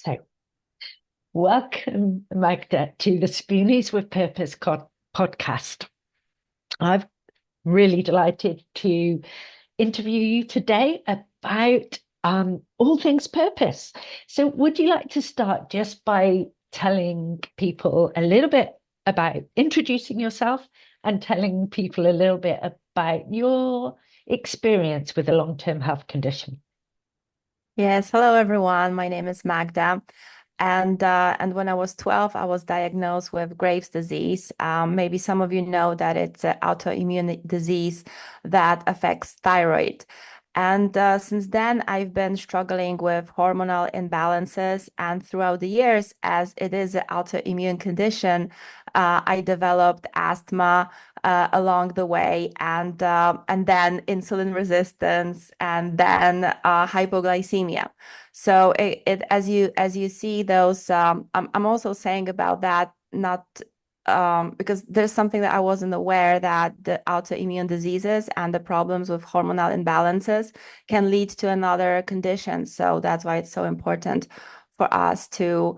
So, welcome, Magda, to the Spoonies with Purpose podcast. I'm really delighted to interview you today about all things purpose. So, would you like to start just by telling people a little bit about introducing yourself and telling people a little bit about your experience with a long-term health condition? Yes, hello everyone. My name is Magda. And when I was 12, I was diagnosed with Graves' disease. Maybe some of you know that it's an autoimmune disease that affects thyroid. And since then, I've been struggling with hormonal imbalances. And throughout the years, as it is an autoimmune condition, I developed asthma along the way, and then insulin resistance, and then hypoglycemia. So as you see those, I'm also saying about that not because there's something that I wasn't aware that the autoimmune diseases and the problems with hormonal imbalances can lead to another condition. So that's why it's so important for us to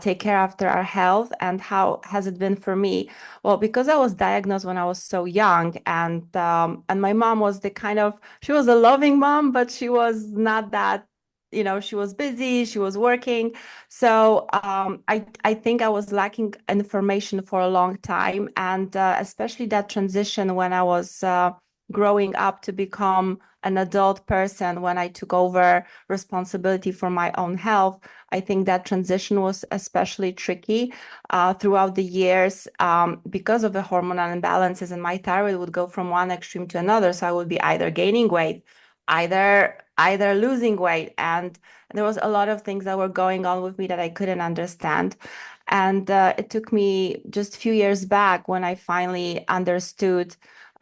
take care after our health. And how has it been for me? Well, because I was diagnosed when I was so young, and my mom was the kind of she was a loving mom, but she was not that. She was busy, she was working. So I think I was lacking information for a long time, and especially that transition when I was growing up to become an adult person, when I took over responsibility for my own health. I think that transition was especially tricky throughout the years because of the hormonal imbalances, and my thyroid would go from one extreme to another. So I would be either gaining weight, either losing weight, and there was a lot of things that were going on with me that I couldn't understand. And it took me just a few years back when I finally understood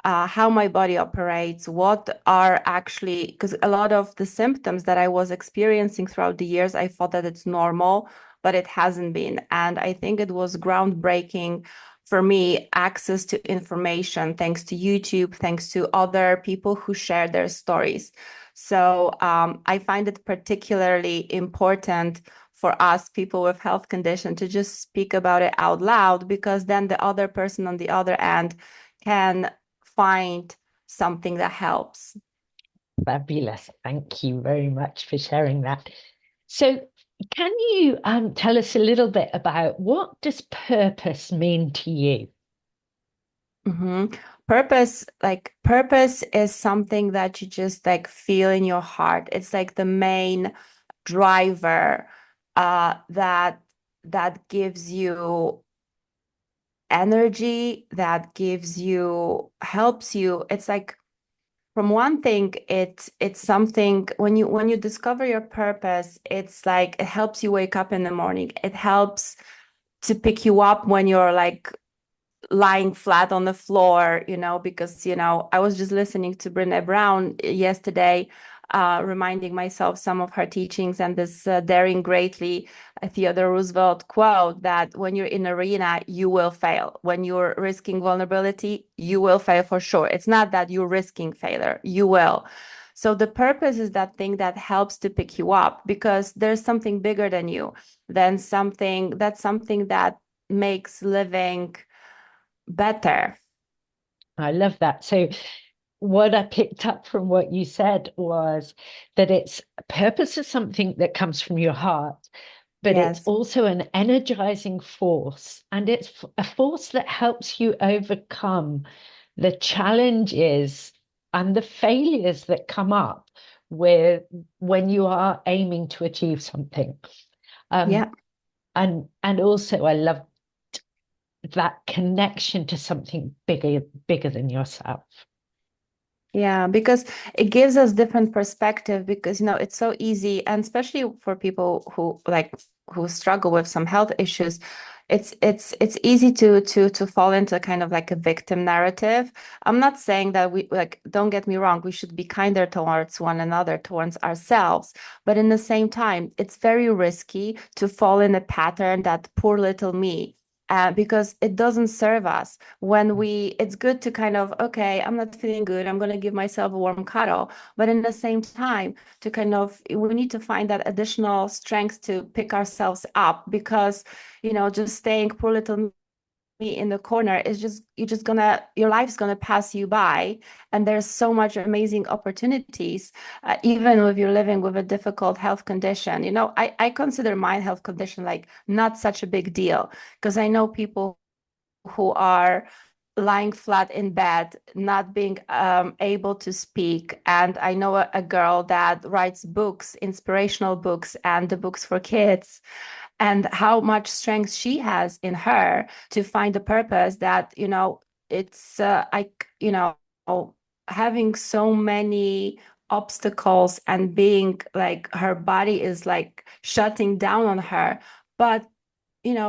how my body operates, what are actually, because a lot of the symptoms that I was experiencing throughout the years, I thought that it's normal, but it hasn't been. And I think it was groundbreaking for me, access to information, thanks to YouTube, thanks to other people who share their stories. So I find it particularly important for us, people with health condition, to just speak about it out loud, because then the other person on the other end can find something that helps. Fabulous. Thank you very much for sharing that. So, can you tell us a little bit about what does purpose mean to you? Mhm. Purpose is something that you just like feel in your heart. It's like the main driver that gives you energy, that gives you helps you. It's like from one thing, it's something when you discover your purpose, it's like it helps you wake up in the morning. It helps to pick you up when you're like lying flat on the floor, because, I was just listening to Brene Brown yesterday, reminding myself some of her teachings and this daring greatly Theodore Roosevelt quote that when you're in arena, you will fail. When you're risking vulnerability, you will fail for sure. It's not that you're risking failure, you will. So the purpose is that thing that helps to pick you up, because there's something bigger than you, than something that makes living better. I love that. So, what I picked up from what you said was that it's purpose is something that comes from your heart, but it's Yes. also an energizing force, and it's a force that helps you overcome the challenges and the failures that come up with when you are aiming to achieve something. Um, Yeah. and also I love that connection to something bigger than yourself. Yeah, because it gives us different perspective, because it's so easy, and especially for people who struggle with some health issues, it's easy to fall into kind of like a victim narrative. I'm not saying that we, like, don't get me wrong, we should be kinder towards one another, towards ourselves, but in the same time, it's very risky to fall in a pattern that poor little me. because it doesn't serve us. It's good to kind of, okay, I'm not feeling good, I'm going to give myself a warm cuddle, but in the same time, to kind of, we need to find that additional strength to pick ourselves up, because, just staying poor little me in the corner is just, your life's gonna pass you by. And there's so much amazing opportunities, even if you're living with a difficult health condition. I consider my health condition like not such a big deal, because I know people who are lying flat in bed, not being able to speak. And I know a girl that writes books, inspirational books, and the books for kids, and how much strength she has in her to find a purpose that, it's having so many obstacles, and being like her body is like shutting down on her, but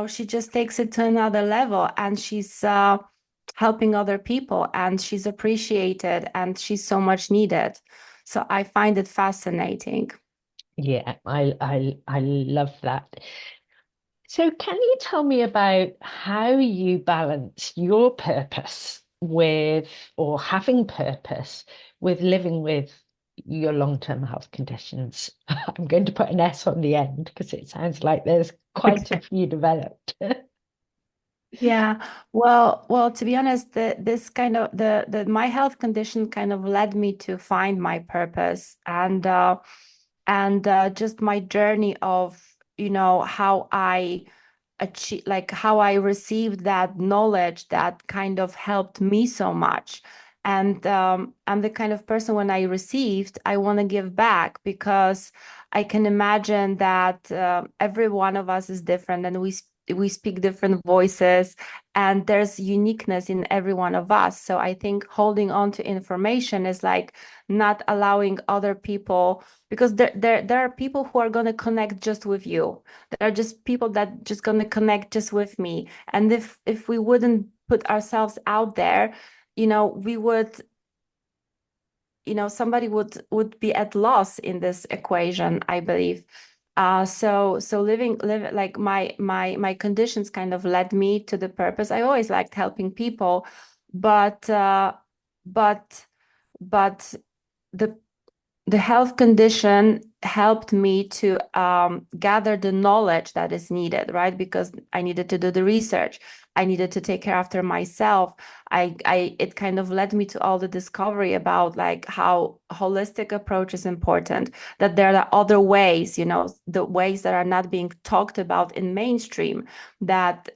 she just takes it to another level, and she's helping other people, and she's appreciated, and she's so much needed. So I find it fascinating. Yeah, I love that. So can you tell me about how you balance your purpose with, or having purpose with, living with your long-term health conditions? I'm going to put an S on the end because it sounds like there's quite a few developed. Yeah, well, to be honest, this kind of the my health condition kind of led me to find my purpose, and just my journey of, how I achieve, like how I received that knowledge that kind of helped me so much. And I'm the kind of person, when I received, I want to give back, because I can imagine that every one of us is different, and we speak different voices, and there's uniqueness in every one of us. So I think holding on to information is like not allowing other people, because there are people who are going to connect just with you. There are just people that just going to connect just with me. And if we wouldn't put ourselves out there, we would, somebody would be at loss in this equation, I believe. So live like my conditions kind of led me to the purpose. I always liked helping people, but but but the the health condition helped me to gather the knowledge that is needed, right? Because I needed to do the research. I needed to take care after myself. It kind of led me to all the discovery about like how holistic approach is important, that there are other ways, the ways that are not being talked about in mainstream, that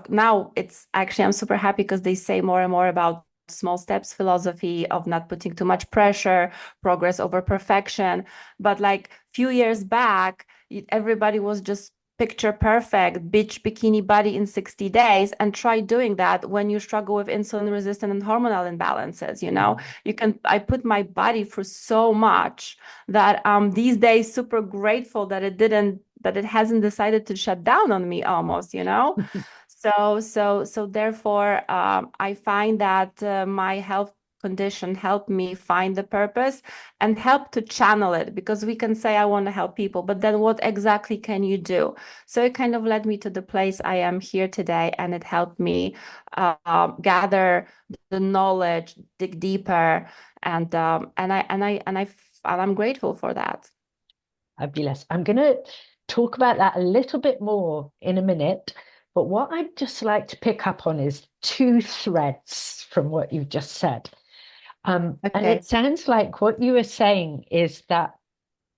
now it's actually, I'm super happy because they say more and more about small steps philosophy of not putting too much pressure, progress over perfection. But like few years back, everybody was just picture perfect beach bikini body in 60 days, and try doing that when you struggle with insulin resistant and hormonal imbalances. I put my body through so much that these days super grateful that it hasn't decided to shut down on me almost. So therefore, I find that my health condition helped me find the purpose and help to channel it, because we can say, I want to help people, but then what exactly can you do? So it kind of led me to the place I am here today, and it helped me gather the knowledge, dig deeper, and I'm grateful for that. Fabulous. I'm going to talk about that a little bit more in a minute. But what I'd just like to pick up on is two threads from what you've just said. And Okay. it sounds like what you were saying is that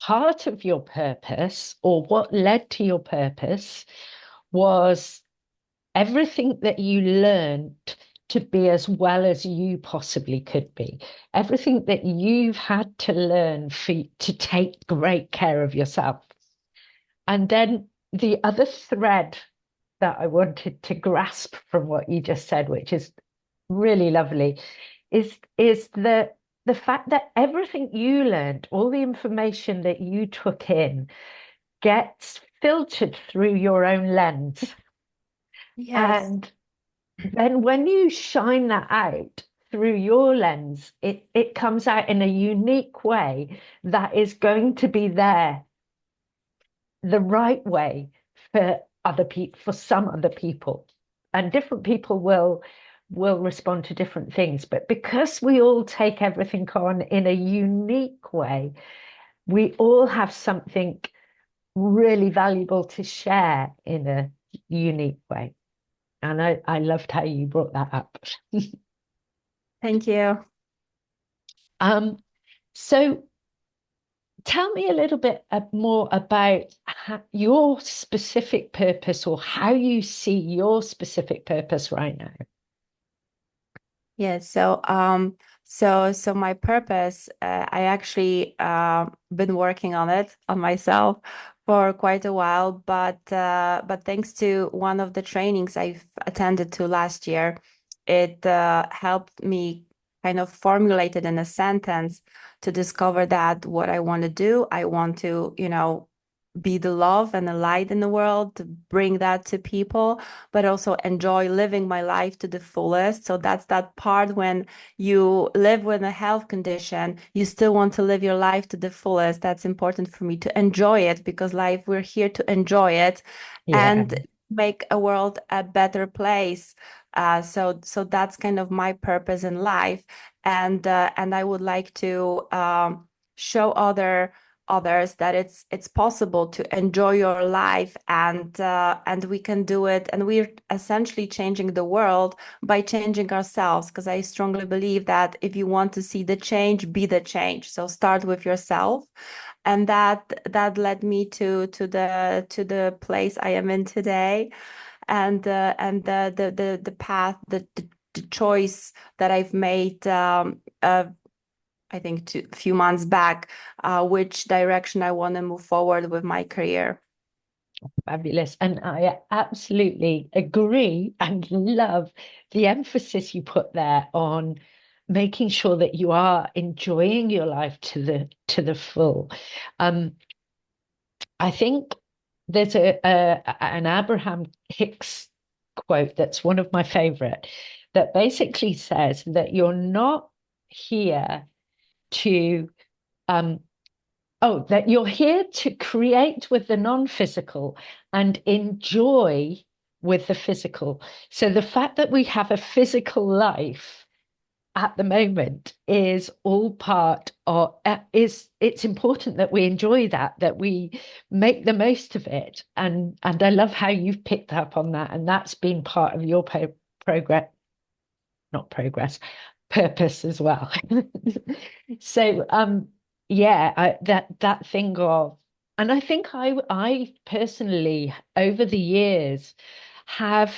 part of your purpose, or what led to your purpose, was everything that you learned to be as well as you possibly could be, everything that you've had to learn to take great care of yourself. And then the other thread that I wanted to grasp from what you just said, which is really lovely, is the fact that everything you learned, all the information that you took in, gets filtered through your own lens. Yes. And then when you shine that out through your lens, it comes out in a unique way that is going to be there the right way for other people, for some other people. and different people will respond to different things. But because we all take everything on in a unique way, we all have something really valuable to share in a unique way. And I loved how you brought that up. Thank you. Um, so tell me a little bit more about your specific purpose or how you see your specific purpose right now. Yeah, so my purpose, I actually been working on it on myself for quite a while, but thanks to one of the trainings I've attended to last year, it helped me kind of formulate it in a sentence to discover that what I want to do, I want to, be the love and the light in the world, to bring that to people, but also enjoy living my life to the fullest. So that's that part when you live with a health condition, you still want to live your life to the fullest. That's important for me to enjoy it because life, we're here to enjoy it Yeah, and make a world a better place. So that's kind of my purpose in life, and I would like to show others that it's possible to enjoy your life, and we can do it, and we're essentially changing the world by changing ourselves, because I strongly believe that if you want to see the change, be the change. So start with yourself, and that led me to the place I am in today, and the path, the choice that I've made, I think a few months back, which direction I want to move forward with my career. fabulous. And I absolutely agree and love the emphasis you put there on making sure that you are enjoying your life to the full. Um, I think there's an Abraham Hicks quote that's one of my favorite that basically says that you're not here to um that you're here to create with the non-physical and enjoy with the physical. So the fact that we have a physical life at the moment is all part of is it's important that we enjoy that we make the most of it, and I love how you've picked up on that, and that's been part of your progress, not progress, purpose as well. So yeah, that thing of, and I think I personally over the years have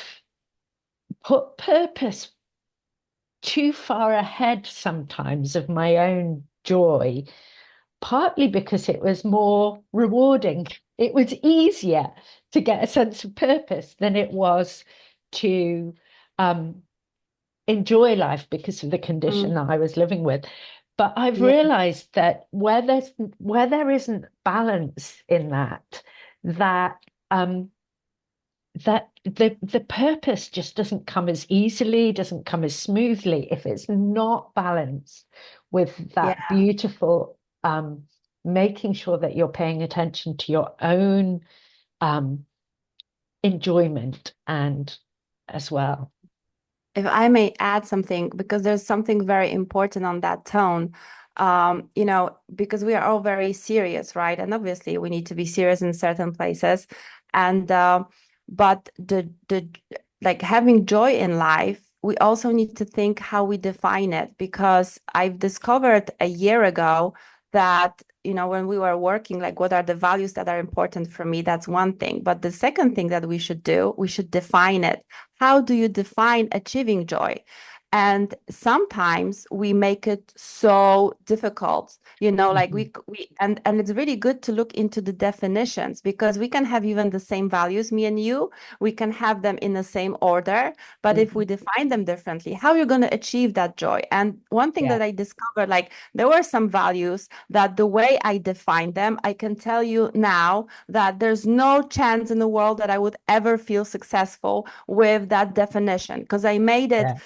put purpose too far ahead sometimes of my own joy, partly because it was more rewarding. It was easier to get a sense of purpose than it was to um, enjoy life because of the condition Mm, that I was living with. But I've yeah, realized that where there isn't balance in that, that that the purpose just doesn't come as easily, doesn't come as smoothly if it's not balanced with that yeah. beautiful making sure that you're paying attention to your own um enjoyment and as well. If I may add something, because there's something very important on that tone, because we are all very serious, right? And obviously we need to be serious in certain places. And but the like having joy in life, we also need to think how we define it, because I've discovered a year ago that, when we were working, like what are the values that are important for me? That's one thing. But the second thing that we should do, we should define it. How do you define achieving joy? And sometimes we make it so difficult, like Mhm. and it's really good to look into the definitions, because we can have even the same values, me and you, we can have them in the same order, but if we Mhm. define them differently, how are you going to achieve that joy? And one thing Yeah, that I discovered, like there were some values that the way I defined them, I can tell you now that there's no chance in the world that I would ever feel successful with that definition, because I made yeah,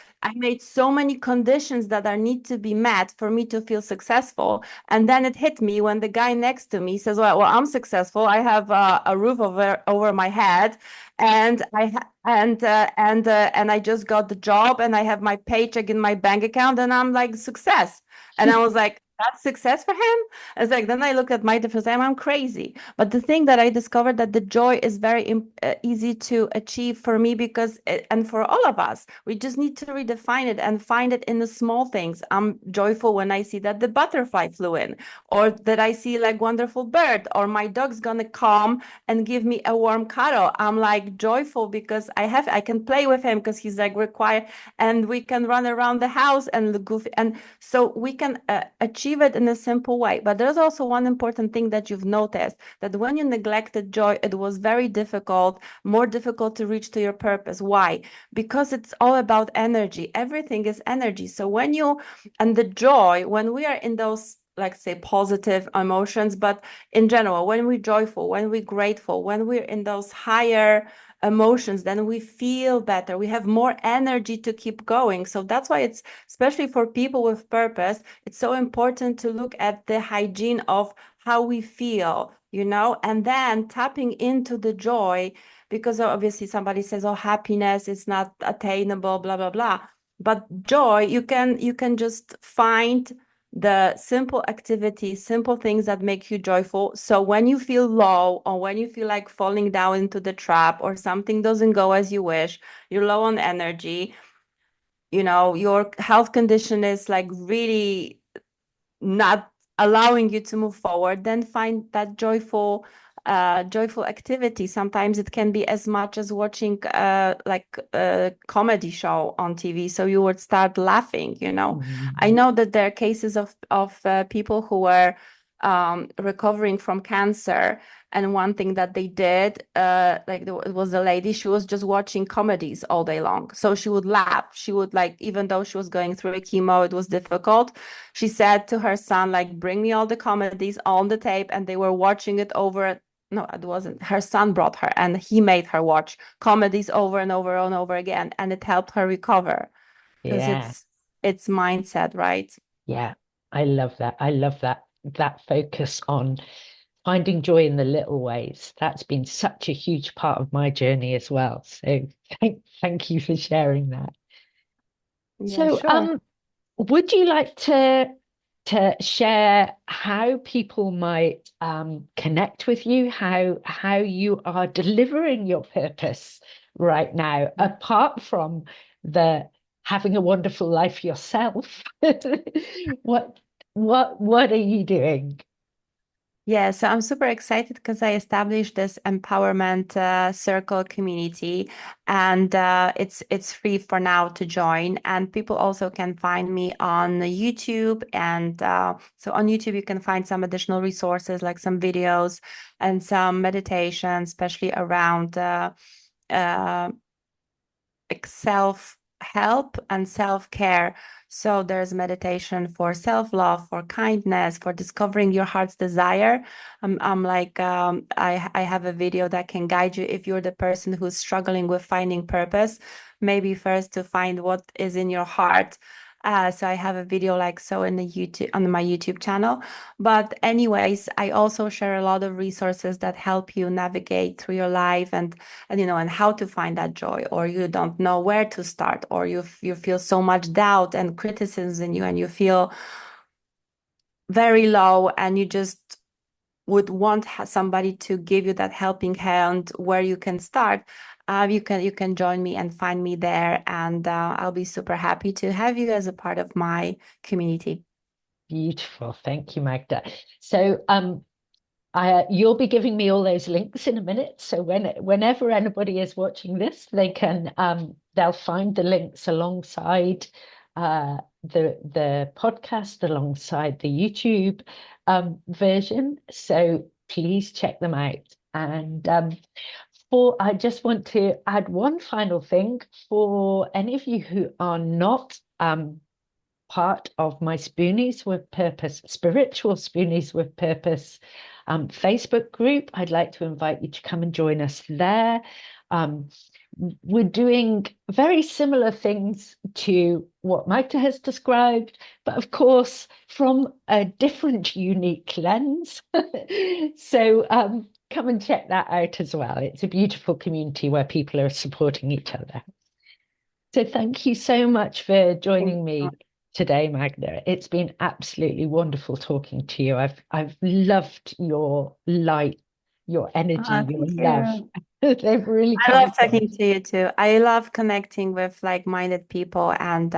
create so many conditions that are need to be met for me to feel successful. And then it hit me when the guy next to me says, well, I'm successful. I have a roof over my head, and and I just got the job, and I have my paycheck in my bank account, and I'm like, success. And I was like, that's success for him. It's like, then I looked at my difference. I'm crazy. But the thing that I discovered, that the joy is very easy to achieve for me, because and for all of us, we just need to redefine it and find it in the small things. I'm joyful when I see that the butterfly flew in, or that I see like wonderful bird, or my dog's gonna come and give me a warm cuddle. I'm like joyful because I can play with him, because he's like required, and we can run around the house and look goofy, and so we can achieve it in a simple way. But there's also one important thing that you've noticed, that when you neglected joy, it was very difficult, more difficult to reach to your purpose. Why? Because it's all about energy. Everything is energy. So and the joy, when we are in those, like say, positive emotions, but in general, when we're joyful, when we're grateful, when we're in those higher emotions, then we feel better. We have more energy to keep going. So that's why it's, especially for people with purpose, it's so important to look at the hygiene of how we feel, and then tapping into the joy, because obviously somebody says, oh, happiness is not attainable, blah, blah, blah. But joy, you can just find the simple activities, simple things that make you joyful. So when you feel low, or when you feel like falling down into the trap, or something doesn't go as you wish, you're low on energy, your health condition is like really not allowing you to move forward, then find that joyful activity. Sometimes it can be as much as watching like a comedy show on TV, so you would start laughing. I know that there are cases of people who were recovering from cancer, and one thing that they did, it was a lady, she was just watching comedies all day long. So she would laugh. She would, like, even though she was going through a chemo, it was difficult. She said to her son, like, bring me all the comedies on the tape. And they were watching it over. No, it wasn't. Her son brought her, and he made her watch comedies over and over and over again. And it helped her recover, because Yeah. it's mindset, right? Yeah. I love that. I love that focus on finding joy in the little ways. That's been such a huge part of my journey as well. So thank you for sharing that. Yeah, So sure. would you like to share how people might connect with you, how you are delivering your purpose right now, apart from the having a wonderful life yourself? What what are you doing? Yeah, so I'm super excited because I established this empowerment circle community, and it's free for now to join. And people also can find me on YouTube, and so on YouTube you can find some additional resources, like some videos and some meditation, especially around uh, like self-help and self-care. So there's meditation for self-love, for kindness, for discovering your heart's desire. I'm like, I have a video that can guide you if you're the person who's struggling with finding purpose. Maybe first to find what is in your heart. So I have a video like so in the YouTube on my YouTube channel. But anyways, I also share a lot of resources that help you navigate through your life, and how to find that joy, or you don't know where to start, or you feel so much doubt and criticism in you, and you feel very low, and you just would want somebody to give you that helping hand where you can start. You can join me and find me there, and I'll be super happy to have you as a part of my community. Beautiful. Thank you, Magda. So you'll be giving me all those links in a minute. So whenever anybody is watching this, they'll find the links alongside the podcast, alongside the YouTube version. So please check them out. And I just want to add one final thing for any of you who are not part of my Spoonies with Purpose, spiritual Spoonies with Purpose Facebook group. I'd like to invite you to come and join us there. Um, we're doing very similar things to what Magda has described, but of course, from a different, unique lens. So come and check that out as well. It's a beautiful community where people are supporting each other. So thank you so much for joining me today, Magda. It's been absolutely wonderful talking to you. I've loved your light, your energy, your Thank love. you. They've really I come love across. talking to you too. I love connecting with like-minded people, and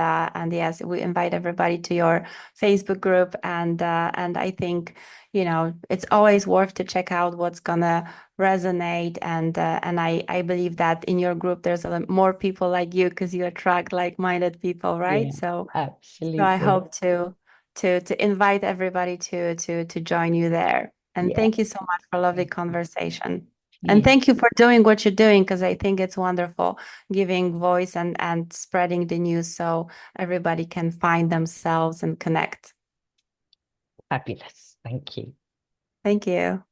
yes, we invite everybody to your Facebook group, and I think, you know, it's always worth to check out what's gonna resonate, and I believe that in your group there's a lot more people like you because you attract like-minded people, right? Yeah, So I absolutely. hope to invite everybody to join you there. And Yeah. thank you so much for a lovely Thank conversation. And you. thank you for doing what you're doing because I think it's wonderful giving voice and spreading the news so everybody can find themselves and connect. Fabulous. Thank you. Thank you.